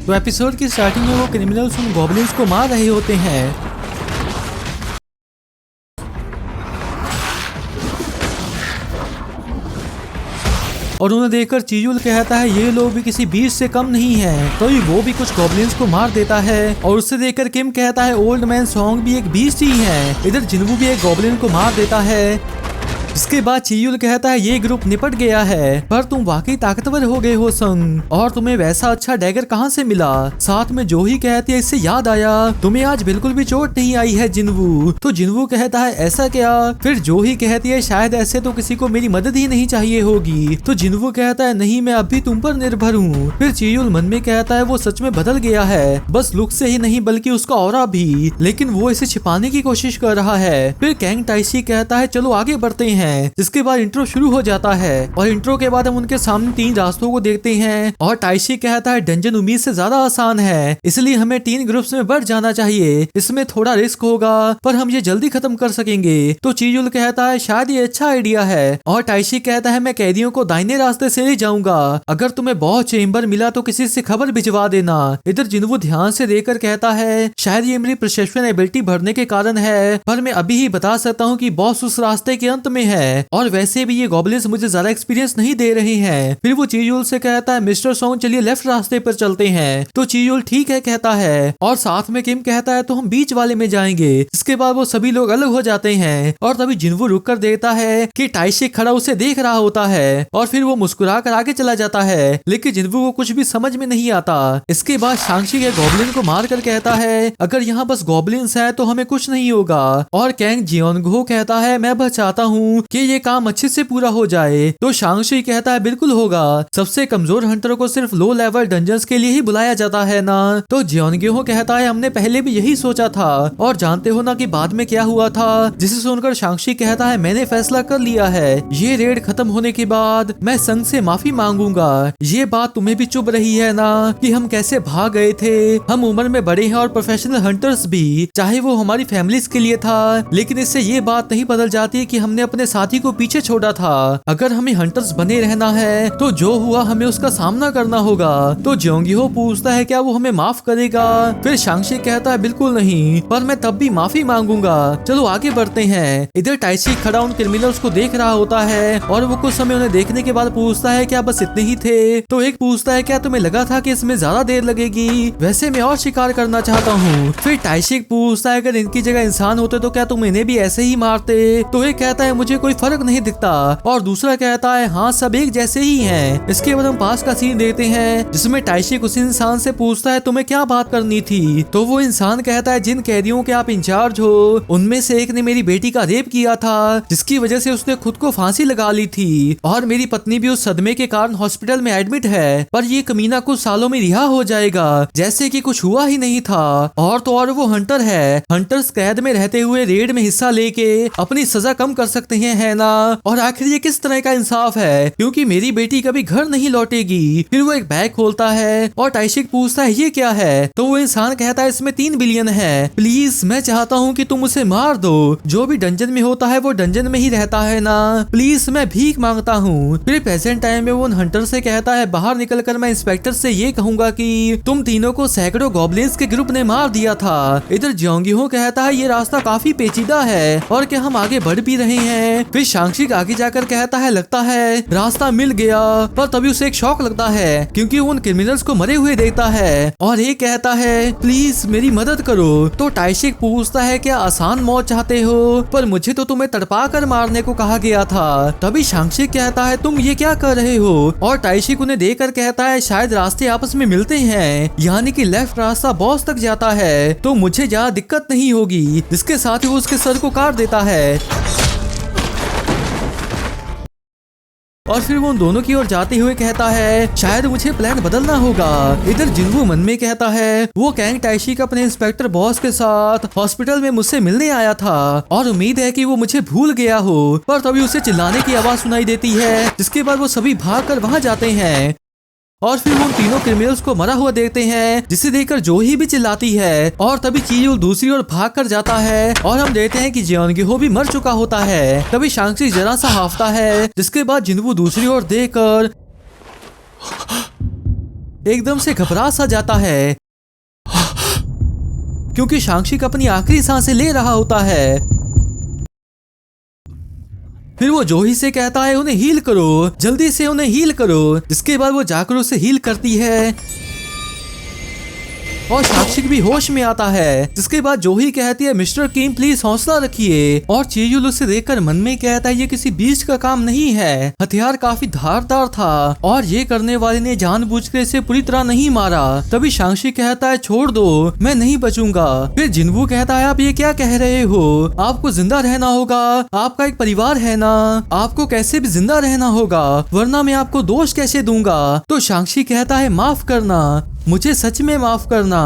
तो एपिसोड की स्टार्टिंग में वो क्रिमिनल्स उन गॉब्लिन्स को मार रहे होते हैं। और उन्हें देखकर चीजुल कहता है ये लोग भी किसी बीच से कम नहीं है। तो वो भी कुछ गॉब्लिन्स को मार देता है और उससे देखकर किम कहता है ओल्ड मैन सॉन्ग भी एक बीस्ट ही है। इधर जिन्वू भी एक गॉब्लिन को मार देता है। इसके बाद चीयुल कहता है ये ग्रुप निपट गया है, पर तुम वाकई ताकतवर हो गए हो संग, और तुम्हें वैसा अच्छा डैगर कहाँ से मिला। साथ में जो ही कहती है इससे याद आया तुम्हें आज बिल्कुल भी चोट नहीं आई है जिन्वू। तो जिन्वू कहता है ऐसा क्या। फिर जो ही कहती है शायद ऐसे तो किसी को मेरी मदद ही नहीं चाहिए होगी। तो जिन्वू कहता है नहीं मैं अभी तुम पर निर्भर हूँ। फिर चीयुल मन में कहता है वो सच में बदल गया है, बस लुक से ही नहीं बल्कि उसका ऑरा भी, लेकिन वो इसे छिपाने की कोशिश कर रहा है। फिर कैंग टाइशी कहता है चलो आगे बढ़ते हैं। जिसके बाद इंट्रो शुरू हो जाता है और इंट्रो के बाद हम उनके सामने 3 रास्तों को देखते हैं और टाइशी कहता है डंजन उम्मीद से ज्यादा आसान है, इसलिए हमें 3 ग्रुप्स में बढ़ जाना चाहिए। इसमें थोड़ा रिस्क होगा पर हम ये जल्दी खत्म कर सकेंगे। तो चीजुल कहता है शायद ये अच्छा आइडिया है और टाइशी कहता है मैं कैदियों को दाहिने रास्ते से ले जाऊंगा, अगर तुम्हें बहुत चेम्बर मिला तो किसी से खबर भिजवा देना। इधर जिन्वू ध्यान से देखकर कहता है शायद ये मेरी परसेप्शन एबिलिटी बढ़ने के कारण है, पर मैं अभी ही बता सकता हूँ कि बॉस उस रास्ते के अंत में है और वैसे भी ये गॉब्लिन्स मुझे ज्यादा एक्सपीरियंस नहीं दे रहे हैं। फिर वो चीजुल से कहता है मिस्टर सॉन्ग चलिए लेफ्ट रास्ते पर चलते हैं। तो चीजुल ठीक है कहता है और साथ में किम कहता है तो हम बीच वाले में जाएंगे। इसके बाद वो सभी लोग अलग हो जाते हैं और तभी जिन्वू रुक कर देखता है कि टाइशी खड़ा उसे देख रहा होता है और फिर वो मुस्कुरा कर आगे चला जाता है, लेकिन जिन्वू को कुछ भी समझ में नहीं आता। इसके बाद शांगशी के गॉब्लिन को मार कर कहता है अगर यहाँ बस गॉब्लिन्स है तो हमें कुछ नहीं होगा। और कैंग जियोनगो कहता है मैं बस चाहता हूँ कि ये काम अच्छे से पूरा हो जाए। तो शांगशी कहता है बिल्कुल होगा, सबसे कमजोर हंटर को सिर्फ लो लेवल डंजन्स के लिए ही बुलाया जाता है ना। तो जियोनगो कहता है हमने पहले भी यही सोचा था और जानते हो ना कि बाद में क्या हुआ था। जिसे सुनकर शांगशी कहता है मैंने फैसला कर लिया है, ये रेड खत्म होने के बाद मैं संघ से माफी मांगूंगा। ये बात तुम्हें भी चुभ रही है ना कि हम कैसे भाग गए थे। हम उम्र में बड़े हैं और प्रोफेशनल हंटर्स भी, चाहे वो हमारी फैमिलीज के लिए था, लेकिन इससे ये बात नहीं बदल जाती कि हमने अपने साथी को पीछे छोड़ा था। अगर हमें हंटर्स बने रहना है तो जो हुआ हमें उसका सामना करना होगा। तो जोंगहो पूछता है क्या वो हमें माफ करेगा। फिर शांगशी कहता है बिल्कुल नहीं, पर मैं तब भी माफी मांगूंगा। चलो आगे बढ़ते हैं। इधर टाइशी खड़ा उन क्रिमिनल्स को देख रहा होता है और वो कुछ समय उन्हें देखने के बाद पूछता है क्या बस इतने ही थे। तो एक पूछता है क्या तुम्हें लगा था कि इसमें ज्यादा देर लगेगी, वैसे मैं और शिकार करना चाहता हूँ। फिर टाइशी पूछता है अगर इनकी जगह इंसान होते तो क्या तुम इन्हें भी ऐसे ही मारते। तो एक कहता है मुझे कोई फर्क नहीं दिखता और दूसरा कहता है हाँ सब एक जैसे ही हैं। इसके बाद हम पास का सीन देखते हैं जिसमें टाइशी उसी इंसान से पूछता है तुम्हें क्या बात करनी थी। तो वो इंसान कहता है जिन कैदियों के आप इंचार्ज हो उनमें से एक ने मेरी बेटी का रेप किया था, जिसकी वजह से उसने खुद को फांसी लगा ली थी और मेरी पत्नी भी उस सदमे के कारण हॉस्पिटल में एडमिट है, पर ये कमीना कुछ सालों में रिहा हो जाएगा जैसे कि कुछ हुआ ही नहीं था। और तो और वो हंटर है, हंटर्स कैद में रहते हुए रेड में हिस्सा लेके अपनी सजा कम कर सकते हैं है ना। और आखिर ये किस तरह का इंसाफ है क्योंकि मेरी बेटी कभी घर नहीं लौटेगी। फिर वो एक बैग खोलता है और टाइशिक पूछता है ये क्या है। तो वो इंसान कहता है इसमें 3 बिलियन है, प्लीज मैं चाहता हूँ कि तुम उसे मार दो। जो भी डंजन में होता है वो डंजन में ही रहता है ना, प्लीज मैं भीख मांगता हूँ। फिर प्रेजेंट टाइम में वो उन हंटर से कहता है बाहर निकलकर मैं इंस्पेक्टर से ये कहूंगा कि तुम तीनों को सैकड़ों गॉब्लिन्स के ग्रुप ने मार दिया था। इधर जोंगहो कहता है ये रास्ता काफी पेचीदा है और क्या हम आगे बढ़ भी रहे हैं। फिर शांगशी आगे जाकर कहता है लगता है रास्ता मिल गया, पर तभी उसे एक शौक लगता है क्योंकि वो उन क्रिमिनल्स को मरे हुए देखता है और एक कहता है प्लीज मेरी मदद करो। तो टाइशिक पूछता है क्या आसान मौत चाहते हो, पर मुझे तो तुम्हें तड़पा कर मारने को कहा गया था। तभी शांगशी कहता है तुम ये क्या कर रहे हो और टाइशिक उन्हें देखकर कहता है शायद रास्ते आपस में मिलते हैं, यानी कि लेफ्ट रास्ता बॉस तक जाता है तो मुझे ज्यादा दिक्कत नहीं होगी। जिसके साथ ही वो उसके सर को काट देता है और फिर वो उन दोनों की ओर जाते हुए कहता है शायद मुझे प्लान बदलना होगा। इधर जिन्वू मन में कहता है वो कैंग टाइशी का अपने इंस्पेक्टर बॉस के साथ हॉस्पिटल में मुझसे मिलने आया था और उम्मीद है कि वो मुझे भूल गया हो, पर तभी उसे चिल्लाने की आवाज सुनाई देती है। जिसके बाद वो सभी भागकर वहां जाते हैं और फिर वो उन तीनों क्रिमिनल्स को मरा हुआ देखते हैं, जिसे देखकर जो ही भी चिल्लाती है और तभी चीयुल दूसरी ओर भाग कर जाता है और हम देखते हैं कि जियोनगहो भी मर चुका होता है। तभी शांगशी जरा सा हाफता है, जिसके बाद जिन्वू दूसरी ओर देखकर एकदम से घबरा सा जाता है क्योंकि शांगशिक अपनी आखिरी सांसें ले रहा होता है। फिर वो जोही से कहता है उन्हें हील करो, जल्दी से उन्हें हील करो। जिसके बाद वो जाकर उसे हील करती है और शांगशिक भी होश में आता है। जिसके बाद जोही कहती है मिस्टर किम प्लीज हौसला रखिए। और चेयुल उसे देखकर मन में कहता है ये किसी बीच का काम नहीं है, हथियार काफी धारदार था और ये करने वाले ने जानबूझकर इसे पूरी तरह नहीं मारा। तभी शांगशिक कहता है छोड़ दो, मैं नहीं बचूंगा। फिर जिनवू कहता है आप ये क्या कह रहे हो, आपको जिंदा रहना होगा, आपका एक परिवार है ना, आपको कैसे भी जिंदा रहना होगा वरना मैं आपको दोष कैसे दूंगा। तो शांगशिक कहता है माफ करना, मुझे सच में माफ करना,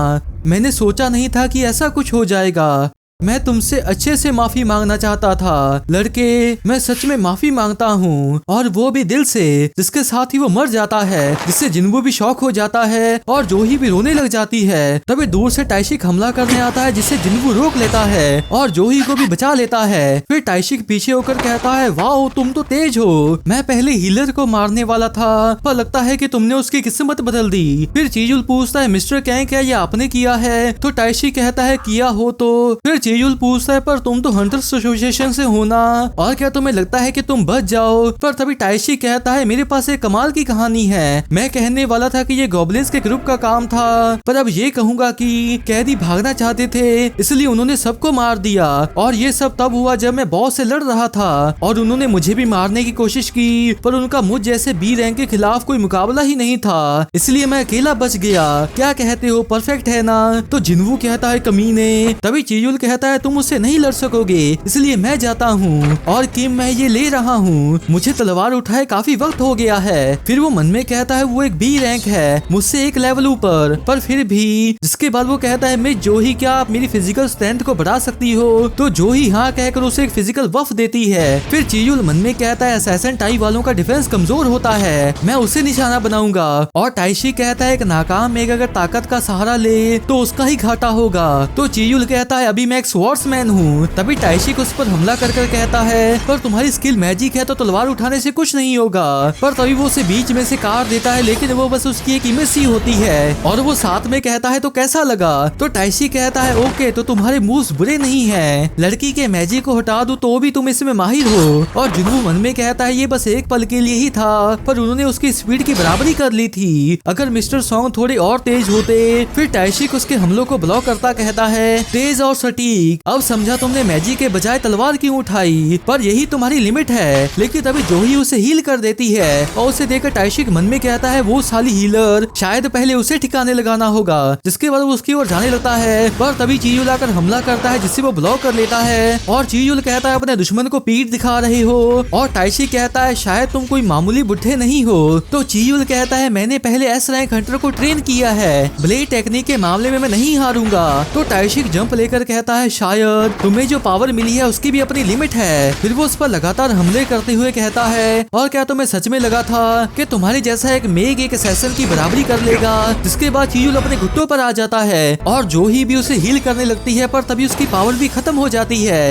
मैंने सोचा नहीं था कि ऐसा कुछ हो जाएगा। मैं तुमसे अच्छे से माफी मांगना चाहता था लड़के, मैं सच में माफी मांगता हूँ और वो भी दिल से। जिसके साथ ही वो मर जाता है, जिससे जिनवू भी शॉक हो जाता है और जोही भी रोने लग जाती है। तभी दूर से टाइशिक हमला करने आता है जिससे जिनवू रोक लेता है और जोही को भी बचा लेता है। फिर टाइशिक पीछे होकर कहता है वाओ तुम तो तेज हो, मैं पहले हीलर को मारने वाला था पर लगता है कि तुमने उसकी किस्मत बदल दी। फिर चीजुल पूछता है मिस्टर कैंग क्या ये आपने किया है। तो टाइशिक कहता है किया हो तो। फिर चेयुल पूछता है पर तुम तो हंटर्स एसोसिएशन से हो ना, और क्या तुम्हें लगता है कि तुम बच जाओ। पर तभी टाइशी कहता है मेरे पास एक कमाल की कहानी है, मैं कहने वाला था कि ये गॉब्लिन्स के ग्रुप का काम था पर अब ये कहूंगा कि कैदी भागना चाहते थे इसलिए उन्होंने सबको मार दिया। और ये सब तब हुआ जब मैं बॉस से लड़ रहा था और उन्होंने मुझे भी मारने की कोशिश की पर उनका मुझ जैसे बी रैंक के खिलाफ कोई मुकाबला ही नहीं था, इसलिए मैं अकेला बच गया। क्या कहते हो, परफेक्ट है ना। तो जिनवू कहता है कमीने। तभी चेयुल कहता है तुम उससे नहीं लड़ सकोगे इसलिए मैं जाता हूँ और किम मैं ये ले रहा हूँ, मुझे तलवार उठाए काफी वक्त हो गया है। फिर वो मन में कहता है वो एक बी रैंक है, मुझसे एक लेवल ऊपर, पर फिर भी। जिसके बाद वो कहता है मिस जोही क्या आप मेरी फिजिकल स्ट्रेंथ को बढ़ा सकती हो। तो जोही हाँ कहकर उसे एक फिजिकल बफ देती है। फिर चेयुल मन में कहता है असैसिन टाई वालों का डिफेंस कमजोर होता है, मैं उसे निशाना बनाऊंगा। और टाइशी कहता है एक नाकाम मेघ अगर ताकत का सहारा ले तो उसका ही घाटा होगा। तो चेयुल कहता है अभी मैं एक स्वॉर्ड्समैन हूँ। तभी टाइशिक उस पर हमला कर कहता है पर तुम्हारी स्किल मैजिक है तो तलवार उठाने से कुछ नहीं होगा। पर तभी वो उसे बीच में से काट देता है लेकिन वो बस उसकी एक इमेज सी होती है और वो साथ में कहता है तो कैसा लगा। तो टाइशी कहता है ओके तो तुम्हारे मूव्स बुरे नहीं है, लड़की के मैजिक को हटा दूं तो भी तुम इसमें माहिर हो। और जिनवू मन में कहता है ये बस एक पल के लिए ही था पर उन्होंने उसकी स्पीड की बराबरी कर ली थी, अगर मिस्टर सॉन्ग थोड़े और तेज होते। फिर टाइशिक उसके हमलों को ब्लॉक करता कहता है तेज और सटीक, अब समझा तुमने मैजिक के बजाय तलवार क्यों उठाई, पर यही तुम्हारी लिमिट है। लेकिन तभी जोही उसे हील कर देती है और उसे देखकर टाइशिक मन में कहता है वो साली हीलर, शायद पहले उसे ठिकाने लगाना होगा। जिसके बाद वो उसकी ओर जाने लगता है पर तभी चीयुल आकर हमला करता है जिससे वो ब्लॉक कर लेता है। और चीयुल कहता है अपने दुश्मन को पीठ दिखा रहे हो। और टाइशिक कहता है शायद तुम कोई मामूली बुढ़े नहीं हो। तो चीयुल कहता है मैंने पहले एस रैंक हंटर को ट्रेन किया है, ब्लेड टेक्निक के मामले में मैं नहीं हारूंगा। तो टाइशिक जंप लेकर कहता है शायद तुम्हें जो पावर मिली है उसकी भी अपनी लिमिट है। फिर वो उस पर लगातार हमले करते हुए कहता है और क्या तुम्हें सच में लगा था कि तुम्हारे जैसा एक मेघ एक असैसिन की बराबरी कर लेगा। जिसके बाद चीयुल अपने घुटनों पर आ जाता है और जोही भी उसे हील करने लगती है पर तभी उसकी पावर भी खत्म हो जाती है।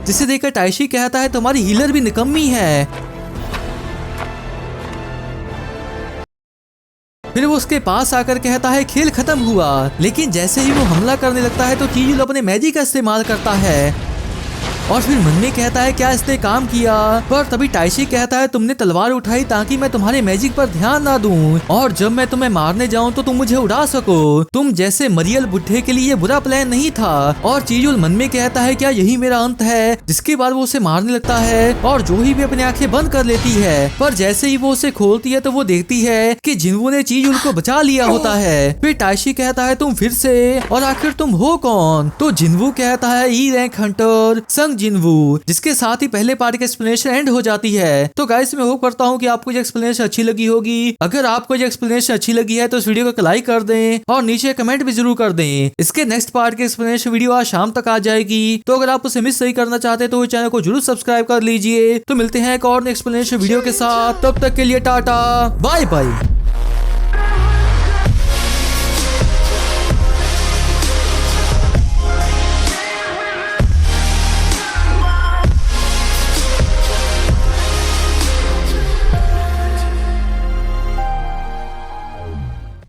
जिसे देखकर टाइशी कहता है तुम्हारी हीलर भी निकम्मी है। फिर वो उसके पास आकर कहता है खेल खत्म हुआ। लेकिन जैसे ही वो हमला करने लगता है तो चीयुल अपने मैजिक का इस्तेमाल करता है और फिर मन में कहता है क्या इसने काम किया। पर तभी टाइशी कहता है तुमने तलवार उठाई ताकि मैं तुम्हारे मैजिक पर ध्यान ना दूं और जब मैं तुम्हें मारने जाऊं तो तुम मुझे उड़ा सको। तुम जैसे मरियल बुढ़े के लिए बुरा प्लान नहीं था। और चीयुल मन में कहता है क्या यही मेरा अंत है। जिसके बाद वो उसे मारने लगता है और जोही भी अपनी आंखें बंद कर लेती है। पर जैसे ही वो उसे खोलती है तो वो देखती है कि जिनवू ने चीयुल को बचा लिया होता है। फिर टाइशी कहता है तुम फिर से, और आखिर तुम हो कौन। तो जिनवू कहता है ई रैंक हंटर संग जिनवू। जिसके साथ ही पहले पार्ट की एक्सप्लेनेशन एंड हो जाती है। तो गाइस मैं होप करता हूँ कि आपको ये एक्सप्लेनेशन अच्छी लगी होगी। अगर आपको ये एक्सप्लेनेशन अच्छी लगी है तो इस वीडियो को लाइक कर दें और नीचे कमेंट भी जरूर कर दें। इसके नेक्स्ट पार्ट की एक्सप्लेनेशन वीडियो आज शाम तक आ जाएगी। तो अगर आप उसे मिस नहीं करना चाहते तो चैनल को जरूर सब्सक्राइब कर लीजिए। तो मिलते हैं एक और एक्सप्लेनेशन वीडियो के साथ, तब तक के लिए टाटा बाय बाय।